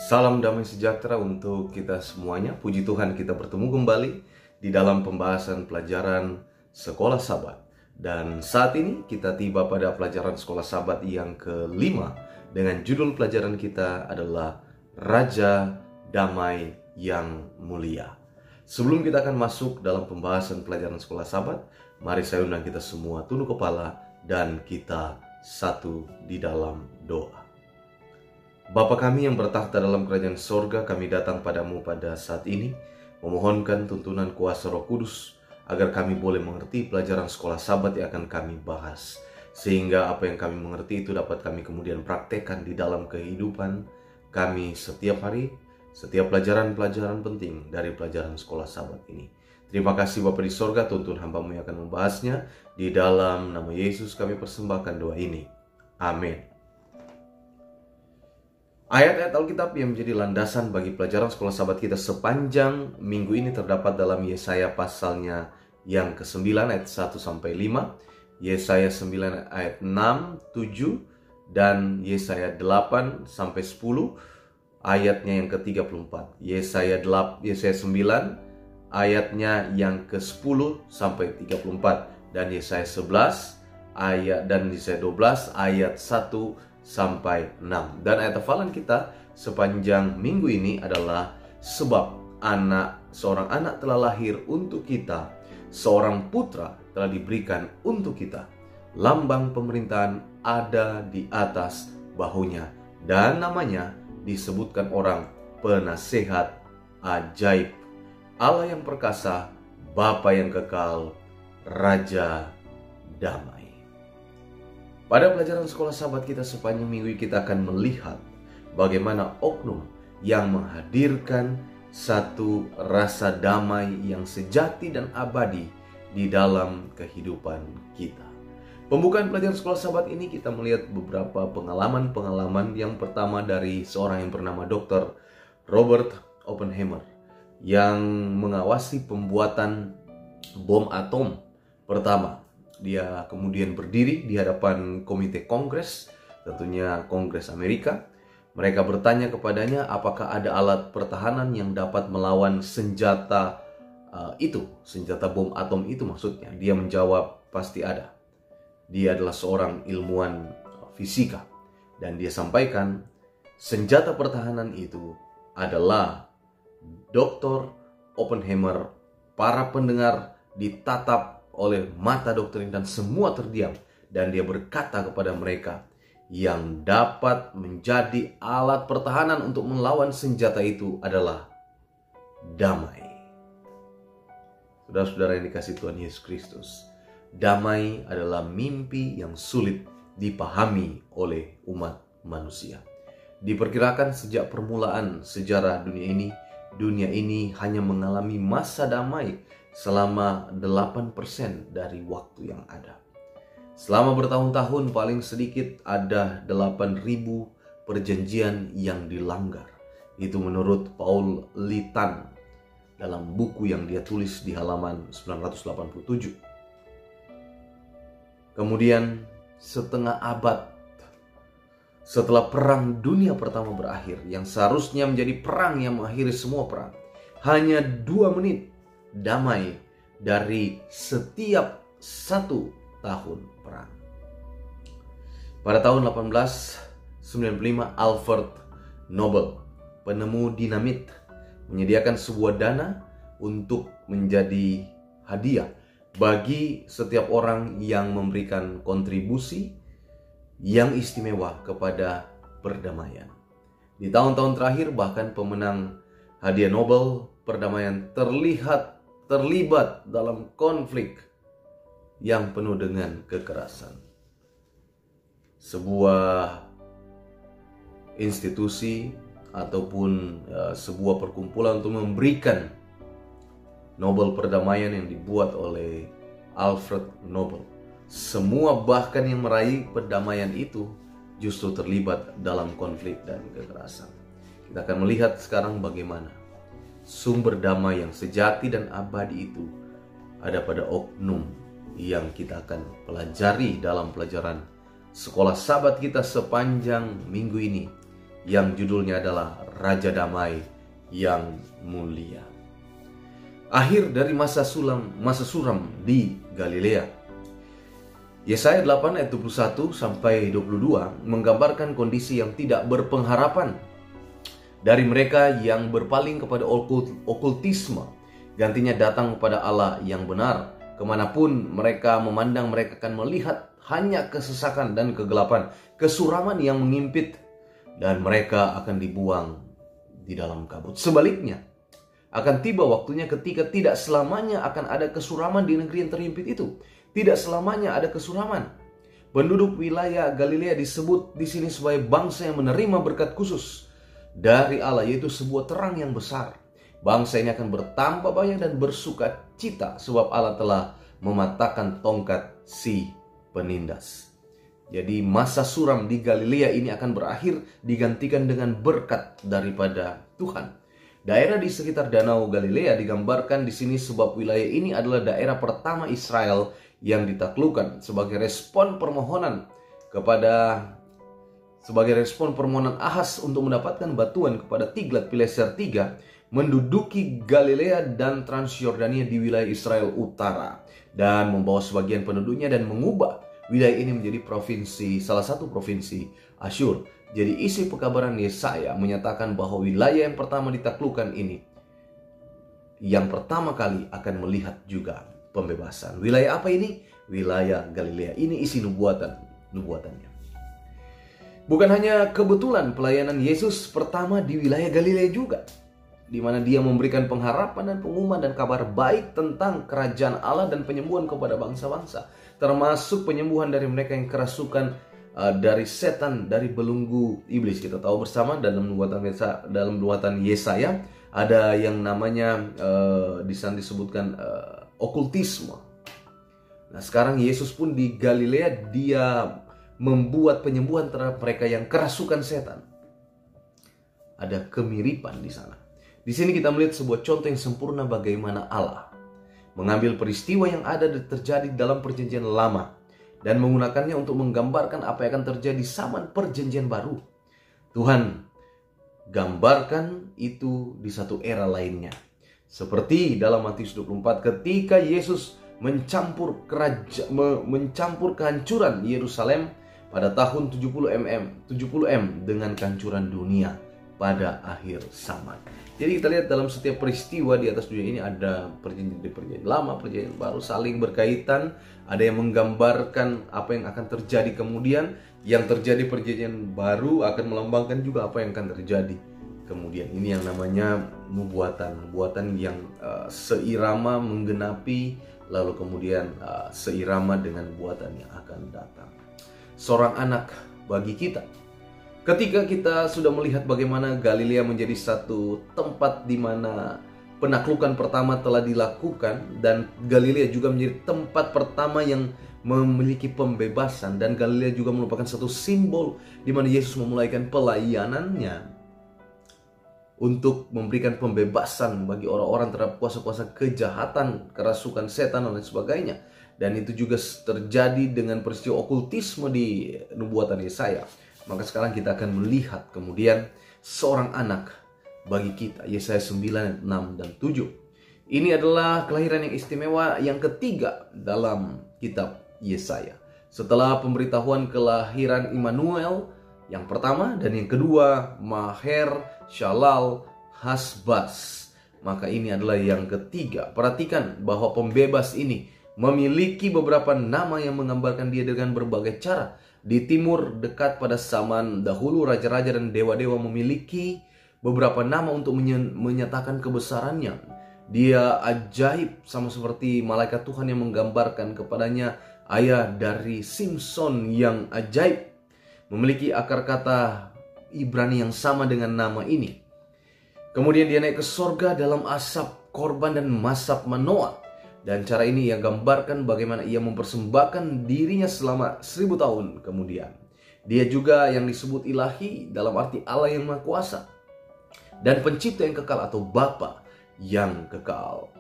Salam damai sejahtera untuk kita semuanya. Puji Tuhan kita bertemu kembali di dalam pembahasan pelajaran Sekolah Sabat. Dan saat ini kita tiba pada pelajaran Sekolah Sabat yang kelima dengan judul pelajaran kita adalah Raja Damai yang Mulia. Sebelum kita akan masuk dalam pembahasan pelajaran Sekolah Sabat, mari saya undang kita semua tunduk kepala dan kita satu di dalam doa. Bapa kami yang bertahta dalam kerajaan sorga, kami datang padamu pada saat ini, memohonkan tuntunan kuasa Roh Kudus, agar kami boleh mengerti pelajaran Sekolah Sabat yang akan kami bahas. Sehingga apa yang kami mengerti itu dapat kami kemudian praktekkan di dalam kehidupan kami setiap hari, setiap pelajaran-pelajaran penting dari pelajaran Sekolah Sabat ini. Terima kasih Bapa di sorga, tuntun hamba-Mu yang akan membahasnya. Di dalam nama Yesus kami persembahkan doa ini. Amin. Ayat-ayat Alkitab yang menjadi landasan bagi pelajaran Sekolah Sabat kita sepanjang minggu ini terdapat dalam Yesaya pasalnya yang ke-9 ayat 1-5, Yesaya 9 ayat 6, 7, dan Yesaya 8-10 ayatnya yang ke-34. Yesaya 9 ayatnya yang ke-10 sampai 34, dan Yesaya 11 ayat dan Yesaya 12 ayat 1 sampai 6. Dan ayat hafalan kita sepanjang minggu ini adalah sebab seorang anak telah lahir untuk kita, seorang putra telah diberikan untuk kita. Lambang pemerintahan ada di atas bahunya, dan namanya disebutkan orang Penasehat Ajaib, Allah yang perkasa, Bapa yang kekal, Raja Damai. Pada pelajaran Sekolah Sabat kita sepanjang minggu kita akan melihat bagaimana oknum yang menghadirkan satu rasa damai yang sejati dan abadi di dalam kehidupan kita. Pembukaan pelajaran Sekolah Sabat ini kita melihat beberapa pengalaman-pengalaman. Yang pertama dari seorang yang bernama Dr. Robert Oppenheimer yang mengawasi pembuatan bom atom pertama. Dia kemudian berdiri di hadapan komite kongres, tentunya Kongres Amerika. Mereka bertanya kepadanya apakah ada alat pertahanan yang dapat melawan senjata senjata bom atom itu maksudnya. Dia menjawab pasti ada. Dia adalah seorang ilmuwan fisika dan dia sampaikan senjata pertahanan itu adalah Dr. Oppenheimer. Para pendengar ditatap oleh mata doktrin dan semua terdiam, dan dia berkata kepada mereka, yang dapat menjadi alat pertahanan untuk melawan senjata itu adalah damai. Saudara-saudara yang dikasihi Tuhan Yesus Kristus, damai adalah mimpi yang sulit dipahami oleh umat manusia. Diperkirakan sejak permulaan sejarah dunia ini hanya mengalami masa damai selama 8% dari waktu yang ada. Selama bertahun-tahun paling sedikit ada 8.000 perjanjian yang dilanggar. Itu menurut Paul Litan dalam buku yang dia tulis di halaman 987. Kemudian setengah abad setelah Perang Dunia Pertama berakhir, yang seharusnya menjadi perang yang mengakhiri semua perang, hanya 2 menit damai dari setiap 1 tahun perang. Pada tahun 1895, Alfred Nobel, penemu dinamit, menyediakan sebuah dana untuk menjadi hadiah bagi setiap orang yang memberikan kontribusi yang istimewa kepada perdamaian. Di tahun-tahun terakhir bahkan pemenang hadiah Nobel perdamaian terlibat dalam konflik yang penuh dengan kekerasan. Sebuah institusi ataupun sebuah perkumpulan untuk memberikan Nobel perdamaian yang dibuat oleh Alfred Nobel. Semua bahkan yang meraih perdamaian itu justru terlibat dalam konflik dan kekerasan. Kita akan melihat sekarang bagaimana sumber damai yang sejati dan abadi itu ada pada oknum yang kita akan pelajari dalam pelajaran Sekolah Sabat kita sepanjang minggu ini, yang judulnya adalah Raja Damai yang Mulia. Akhir dari masa suram di Galilea. Yesaya 8 ayat 21 sampai 22 menggambarkan kondisi yang tidak berpengharapan dari mereka yang berpaling kepada okultisme, gantinya datang kepada Allah yang benar. Kemanapun mereka memandang, mereka akan melihat hanya kesesakan dan kegelapan, kesuraman yang mengimpit, dan mereka akan dibuang di dalam kabut. Sebaliknya, akan tiba waktunya ketika tidak selamanya akan ada kesuraman di negeri yang terhimpit itu. Tidak selamanya ada kesuraman. Penduduk wilayah Galilea disebut di sini sebagai bangsa yang menerima berkat khusus dari Allah, yaitu sebuah terang yang besar. Bangsa ini akan bertambah banyak dan bersuka cita sebab Allah telah mematahkan tongkat si penindas. Jadi masa suram di Galilea ini akan berakhir, digantikan dengan berkat daripada Tuhan. Daerah di sekitar Danau Galilea digambarkan di sini sebab wilayah ini adalah daerah pertama Israel yang ditaklukkan sebagai respon permohonan Ahas untuk mendapatkan bantuan kepada Tiglat-Pileser III menduduki Galilea dan Transyordania di wilayah Israel Utara dan membawa sebagian penduduknya dan mengubah wilayah ini menjadi salah satu provinsi Asyur. Jadi isi pekabaran Yesaya menyatakan bahwa wilayah yang pertama ditaklukkan ini yang pertama kali akan melihat juga pembebasan. Wilayah apa ini? Wilayah Galilea. Ini isi nubuatannya. Bukan hanya kebetulan pelayanan Yesus pertama di wilayah Galilea juga, di mana dia memberikan pengharapan dan pengumuman dan kabar baik tentang kerajaan Allah dan penyembuhan kepada bangsa-bangsa, termasuk penyembuhan dari mereka yang kerasukan dari setan, dari belenggu iblis. Kita tahu bersama dalam nubuatan Yesaya ada yang namanya di sana disebutkan okultisme. Nah, sekarang Yesus pun di Galilea dia membuat penyembuhan terhadap mereka yang kerasukan setan. Ada kemiripan di sana. Di sini kita melihat sebuah contoh yang sempurna bagaimana Allah mengambil peristiwa yang ada terjadi dalam perjanjian lama dan menggunakannya untuk menggambarkan apa yang akan terjadi zaman perjanjian baru. Tuhan gambarkan itu di satu era lainnya. Seperti dalam Matius 24 ketika Yesus mencampur kehancuran Yerusalem pada tahun 70 dengan kehancuran dunia pada akhir zaman. Jadi kita lihat dalam setiap peristiwa di atas dunia ini ada perjanjian lama, perjanjian baru saling berkaitan. Ada yang menggambarkan apa yang akan terjadi kemudian. Yang terjadi perjanjian baru akan melambangkan juga apa yang akan terjadi kemudian. Ini yang namanya nubuatan yang seirama menggenapi, lalu kemudian seirama dengan buatan yang akan datang. Seorang anak bagi kita. Ketika kita sudah melihat bagaimana Galilea menjadi satu tempat di mana penaklukan pertama telah dilakukan, dan Galilea juga menjadi tempat pertama yang memiliki pembebasan, dan Galilea juga merupakan satu simbol di mana Yesus memulaikan pelayanannya untuk memberikan pembebasan bagi orang-orang terhadap kuasa-kuasa kejahatan, kerasukan setan dan lain sebagainya. Dan itu juga terjadi dengan peristiwa okultisme di nubuatan Yesaya. Maka sekarang kita akan melihat kemudian seorang anak bagi kita. Yesaya 9, 6, dan 7. Ini adalah kelahiran yang istimewa yang ketiga dalam kitab Yesaya. Setelah pemberitahuan kelahiran Immanuel yang pertama dan yang kedua Maher Shalal Hasbaz, maka ini adalah yang ketiga. Perhatikan bahwa pembebas ini memiliki beberapa nama yang menggambarkan dia dengan berbagai cara. Di timur dekat pada zaman dahulu, raja-raja dan dewa-dewa memiliki beberapa nama untuk menyatakan kebesarannya. Dia ajaib, sama seperti malaikat Tuhan yang menggambarkan kepadanya ayah dari Simpson yang ajaib. Memiliki akar kata Ibrani yang sama dengan nama ini. Kemudian dia naik ke sorga dalam asap korban dan masap Manoah. Dan cara ini ia gambarkan bagaimana ia mempersembahkan dirinya selama 1000 tahun kemudian. Dia juga yang disebut ilahi dalam arti Allah yang Maha Kuasa dan pencipta yang kekal atau Bapa yang kekal.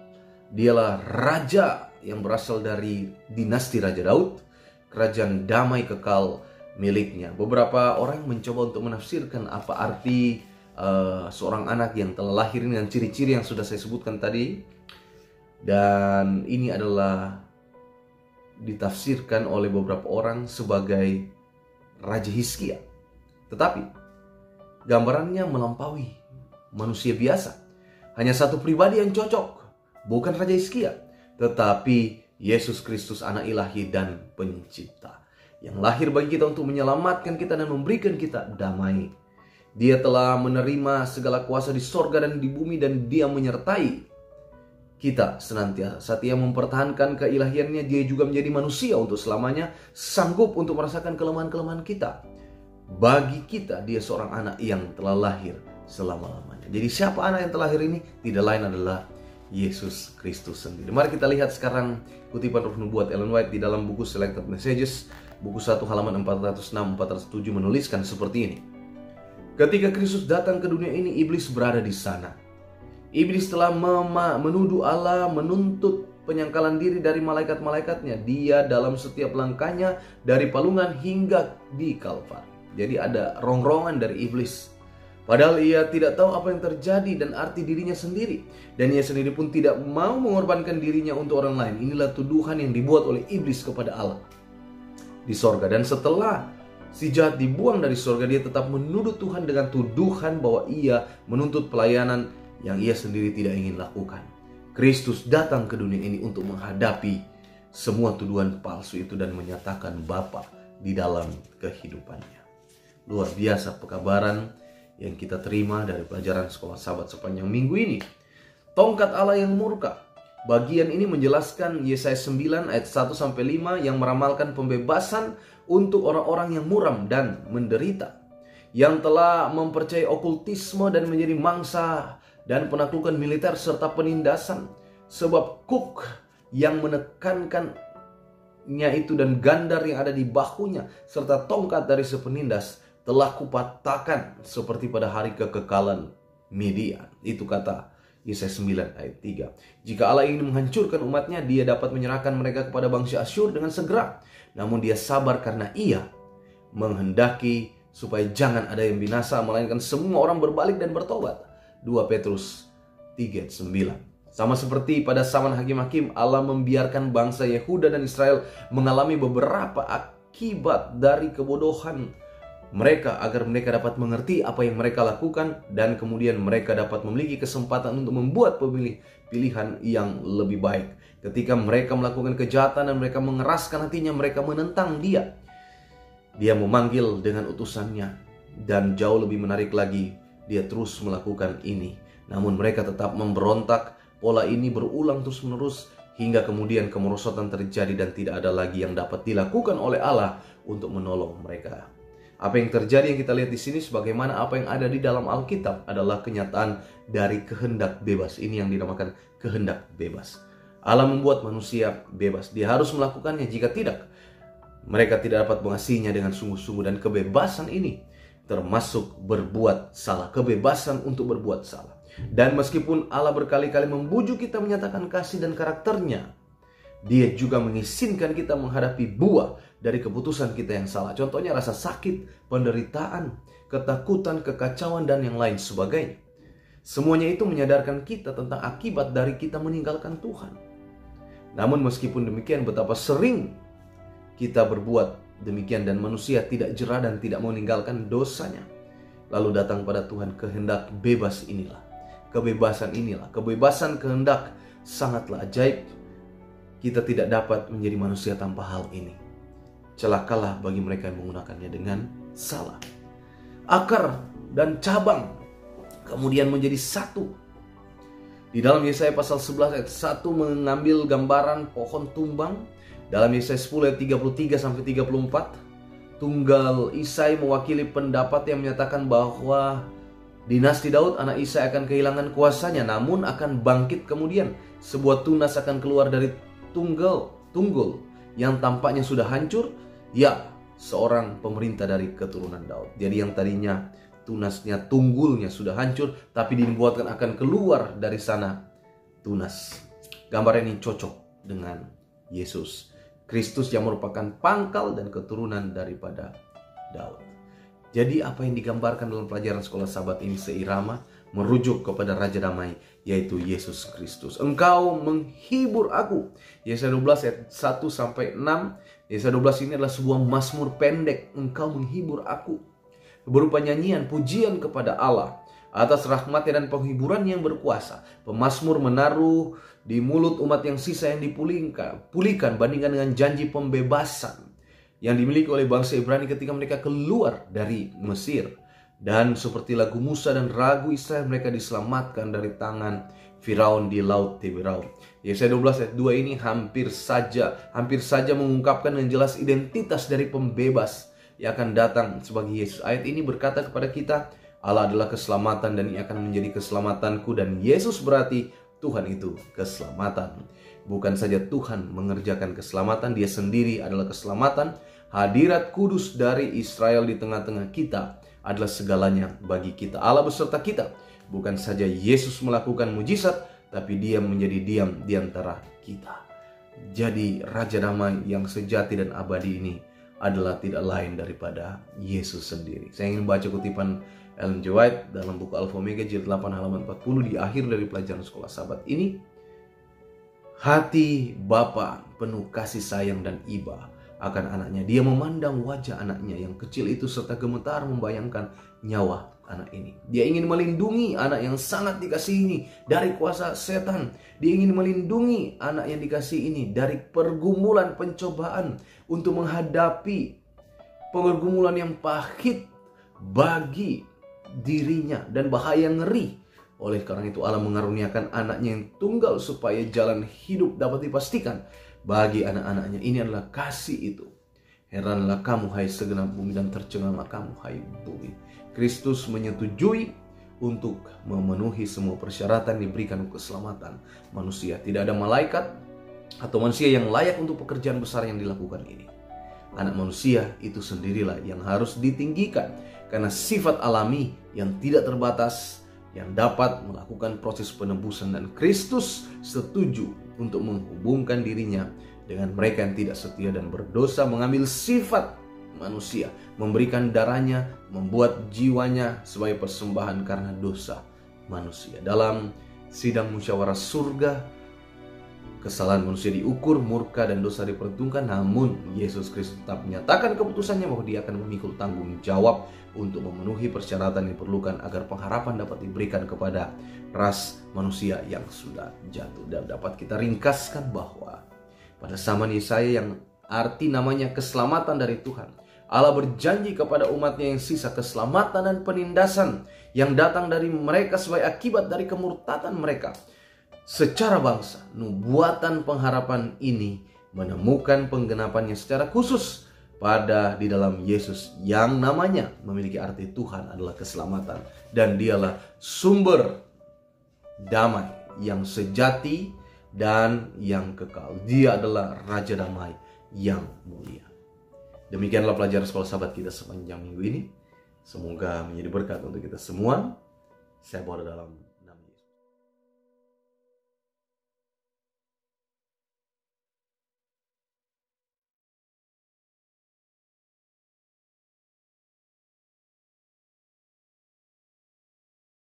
Dialah raja yang berasal dari dinasti Raja Daud, kerajaan damai kekal miliknya. Beberapa orang mencoba untuk menafsirkan apa arti seorang anak yang telah lahir dengan ciri-ciri yang sudah saya sebutkan tadi. Dan ini adalah ditafsirkan oleh beberapa orang sebagai Raja Hizkia. Tetapi gambarannya melampaui manusia biasa. Hanya satu pribadi yang cocok, bukan Raja Hizkia, tetapi Yesus Kristus, anak ilahi dan pencipta, yang lahir bagi kita untuk menyelamatkan kita dan memberikan kita damai. Dia telah menerima segala kuasa di sorga dan di bumi, dan dia menyertai kita senantiasa. Saat ia mempertahankan keilahiannya, dia juga menjadi manusia untuk selamanya, sanggup untuk merasakan kelemahan-kelemahan kita. Bagi kita, dia seorang anak yang telah lahir selama-lamanya. Jadi siapa anak yang telah lahir ini? Tidak lain adalah Yesus Kristus sendiri. Mari kita lihat sekarang kutipan Roh Nubuat Ellen White di dalam buku Selected Messages, buku 1 halaman 406-407 menuliskan seperti ini. Ketika Kristus datang ke dunia ini, iblis berada di sana. Iblis telah menuduh Allah, menuntut penyangkalan diri dari malaikat-malaikatnya. Dia dalam setiap langkahnya dari palungan hingga di Kalvari. Jadi ada rongrongan dari iblis. Padahal ia tidak tahu apa yang terjadi dan arti dirinya sendiri. Dan ia sendiri pun tidak mau mengorbankan dirinya untuk orang lain. Inilah tuduhan yang dibuat oleh iblis kepada Allah di sorga. Dan setelah si jahat dibuang dari sorga, dia tetap menuduh Tuhan dengan tuduhan bahwa ia menuntut pelayanan yang ia sendiri tidak ingin lakukan. Kristus datang ke dunia ini untuk menghadapi semua tuduhan palsu itu dan menyatakan Bapa di dalam kehidupannya. Luar biasa pekabaran yang kita terima dari pelajaran Sekolah Sahabat sepanjang minggu ini. Tongkat Allah yang murka. Bagian ini menjelaskan Yesaya 9 ayat 1-5 yang meramalkan pembebasan untuk orang-orang yang muram dan menderita, yang telah mempercayai okultisme dan menjadi mangsa dan penaklukan militer serta penindasan. Sebab kuk yang menekankannya itu dan gandar yang ada di bahunya serta tongkat dari si penindas telah kupatahkan seperti pada hari kekekalan Midian. Itu kata Yesaya 9 ayat 3. Jika Allah ingin menghancurkan umatnya, dia dapat menyerahkan mereka kepada bangsa Asyur dengan segera. Namun dia sabar karena ia menghendaki supaya jangan ada yang binasa, melainkan semua orang berbalik dan bertobat. 2 Petrus 3 ayat 9. Sama seperti pada zaman hakim-hakim, Allah membiarkan bangsa Yehuda dan Israel mengalami beberapa akibat dari kebodohan mereka agar mereka dapat mengerti apa yang mereka lakukan, dan kemudian mereka dapat memiliki kesempatan untuk membuat pilihan yang lebih baik. Ketika mereka melakukan kejahatan dan mereka mengeraskan hatinya, mereka menentang dia. Dia memanggil dengan utusannya, dan jauh lebih menarik lagi, dia terus melakukan ini. Namun mereka tetap memberontak. Pola ini berulang terus-menerus hingga kemudian kemerosotan terjadi dan tidak ada lagi yang dapat dilakukan oleh Allah untuk menolong mereka. Apa yang terjadi yang kita lihat di sini, sebagaimana apa yang ada di dalam Alkitab, adalah kenyataan dari kehendak bebas. Ini yang dinamakan kehendak bebas. Allah membuat manusia bebas. Dia harus melakukannya. Jika tidak, mereka tidak dapat mengasihinya dengan sungguh-sungguh. Dan kebebasan ini termasuk berbuat salah. Kebebasan untuk berbuat salah. Dan meskipun Allah berkali-kali membujuk kita menyatakan kasih dan karakternya, dia juga mengizinkan kita menghadapi buah dari keputusan kita yang salah. Contohnya rasa sakit, penderitaan, ketakutan, kekacauan, dan yang lain sebagainya. Semuanya itu menyadarkan kita tentang akibat dari kita meninggalkan Tuhan. Namun meskipun demikian, betapa sering kita berbuat demikian dan manusia tidak jera dan tidak meninggalkan dosanya. Lalu datang pada Tuhan kehendak bebas inilah. Kebebasan inilah. Kebebasan kehendak sangatlah ajaib. Kita tidak dapat menjadi manusia tanpa hal ini. Celakalah bagi mereka yang menggunakannya dengan salah. Akar dan cabang kemudian menjadi satu. Di dalam Yesaya pasal 11 ayat 1 mengambil gambaran pohon tumbang. Dalam Yesaya 10 ayat 33-34, tunggal Isai mewakili pendapat yang menyatakan bahwa dinasti Daud anak Isai akan kehilangan kuasanya, namun akan bangkit kemudian. Sebuah tunas akan keluar dari tunggul yang tampaknya sudah hancur. Ya, seorang pemerintah dari keturunan Daud. Jadi yang tadinya tunasnya, tunggulnya sudah hancur, tapi dibuatkan akan keluar dari sana tunas. Gambar ini cocok dengan Yesus Kristus yang merupakan pangkal dan keturunan daripada Daud. Jadi apa yang digambarkan dalam pelajaran sekolah sahabat ini seirama merujuk kepada Raja Damai, yaitu Yesus Kristus. Engkau menghibur aku. Yesaya 12 ayat 1 sampai 6. Yesaya 12 ini adalah sebuah mazmur pendek. Engkau menghibur aku. Berupa nyanyian pujian kepada Allah atas rahmatnya dan penghiburan yang berkuasa. Pemazmur menaruh di mulut umat yang sisa yang dipulihkan bandingkan dengan janji pembebasan yang dimiliki oleh bangsa Ibrani ketika mereka keluar dari Mesir. Dan seperti lagu Musa dan ragu Israel, mereka diselamatkan dari tangan Firaun di Laut Tiberau. Yesaya 12 ayat 2 ini hampir saja mengungkapkan dengan jelas identitas dari pembebas yang akan datang sebagai Yesus. Ayat ini berkata kepada kita, Allah adalah keselamatan dan ia akan menjadi keselamatanku. Dan Yesus berarti Tuhan itu keselamatan. Bukan saja Tuhan mengerjakan keselamatan, Dia sendiri adalah keselamatan. Hadirat kudus dari Israel di tengah-tengah kita adalah segalanya bagi kita. Allah beserta kita. Bukan saja Yesus melakukan mujizat, tapi Dia menjadi diam di antara kita. Jadi Raja Damai yang sejati dan abadi ini adalah tidak lain daripada Yesus sendiri. Saya ingin baca kutipan Ellen G. White dalam buku Alpha Omega jilid 8 halaman 40 di akhir dari pelajaran sekolah sahabat ini. Hati Bapa penuh kasih sayang dan iba akan anaknya. Dia memandang wajah anaknya yang kecil itu serta gemetar membayangkan nyawa anak ini. Dia ingin melindungi anak yang sangat dikasihi dari kuasa setan. Dia ingin melindungi anak yang dikasihi ini dari pergumulan pencobaan untuk menghadapi pergumulan yang pahit bagi dirinya dan bahaya ngeri. Oleh karena itu Allah mengaruniakan anaknya yang tunggal supaya jalan hidup dapat dipastikan bagi anak-anaknya. Ini adalah kasih itu. Heranlah kamu hai segenap bumi dan tercenganglah kamu hai bumi. Kristus menyetujui untuk memenuhi semua persyaratan diberikan keselamatan manusia. Tidak ada malaikat atau manusia yang layak untuk pekerjaan besar yang dilakukan ini. Anak manusia itu sendirilah yang harus ditinggikan karena sifat alami yang tidak terbatas yang dapat melakukan proses penebusan, dan Kristus setuju untuk menghubungkan dirinya dengan mereka yang tidak setia dan berdosa, mengambil sifat manusia, memberikan darahnya, membuat jiwanya sebagai persembahan karena dosa manusia. Dalam sidang musyawarah surga, kesalahan manusia diukur, murka dan dosa diperhitungkan, namun Yesus Kristus tetap menyatakan keputusannya bahwa Dia akan memikul tanggung jawab untuk memenuhi persyaratan yang diperlukan agar pengharapan dapat diberikan kepada ras manusia yang sudah jatuh. Dan dapat kita ringkaskan bahwa pada zaman Yesaya yang arti namanya keselamatan dari Tuhan, Allah berjanji kepada umatnya yang sisa keselamatan dan penindasan yang datang dari mereka sebagai akibat dari kemurtatan mereka. Secara bangsa, nubuatan pengharapan ini menemukan penggenapannya secara khusus di dalam Yesus yang namanya memiliki arti Tuhan adalah keselamatan, dan Dialah sumber damai yang sejati dan yang kekal. Dia adalah Raja Damai yang mulia. Demikianlah pelajaran sekolah sahabat kita sepanjang minggu ini. Semoga menjadi berkat untuk kita semua. Saya bawa dalam